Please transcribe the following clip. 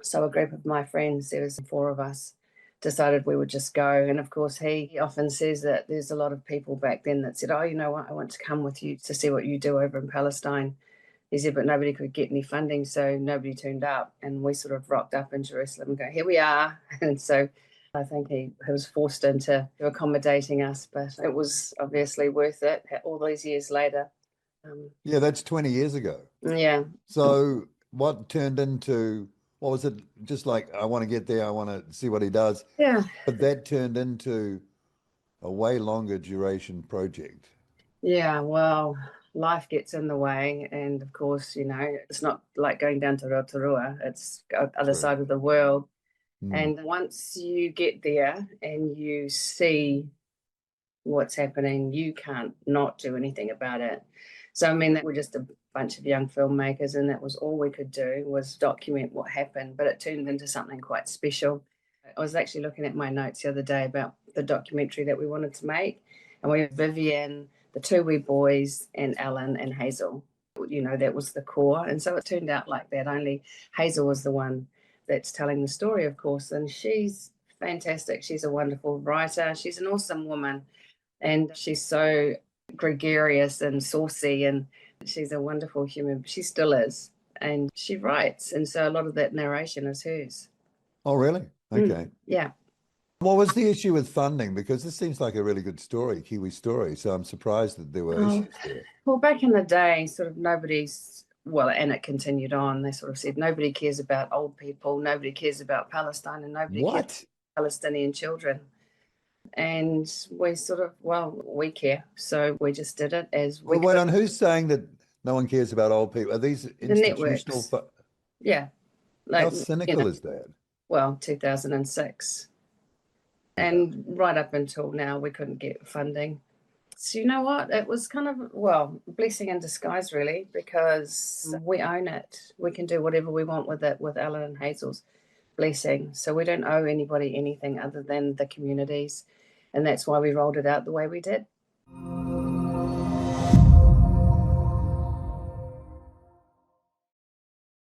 So a group of my friends, there was 4 of us, decided we would just go. And of course, he often says that there's a lot of people back then that said, oh, you know what, I want to come with you to see what you do over in Palestine. He said, but nobody could get any funding, so nobody turned up. And we sort of rocked up in Jerusalem and go, here we are. And so I think he was forced into accommodating us, but it was obviously worth it all these years later. Yeah, that's 20 years ago. Yeah. So what turned into, what was it? Just like, I want to get there, I want to see what he does. Yeah. But that turned into a way longer duration project. Yeah, well, life gets in the way. And of course, it's not like going down to Rotorua, it's the other True. side of the world. Mm. And once you get there and you see what's happening, you can't not do anything about it. So, I mean, we're just a bunch of young filmmakers, and that was all we could do was document what happened, but it turned into something quite special. I was actually looking at my notes the other day about the documentary that we wanted to make, and we had Vivian, the 2 wee boys, and Alan and Hazel. That was the core. And so it turned out like that, only Hazel was the one that's telling the story, of course, and she's fantastic. She's a wonderful writer. She's an awesome woman, and she's so gregarious and saucy, and she's a wonderful human. She still is, and she writes, and so a lot of that narration is hers. Oh, really? Okay. Yeah. What was the issue with funding? Because this seems like a really good story, Kiwi story. So I'm surprised that there were issues there. Well, back in the day, sort of and it continued on. They sort of said nobody cares about old people, nobody cares about Palestine, and nobody cares about Palestinian children. And we sort of, we care. So we just did it as we Wait on, who's saying that no one cares about old people? Are these institutional? Yeah. How cynical is that? Well, 2006. And right up until now, we couldn't get funding. So you know what? It was kind of, blessing in disguise, really, because we own it. We can do whatever we want with it, with Alan and Hazel's blessing. So we don't owe anybody anything other than the communities. And that's why we rolled it out the way we did.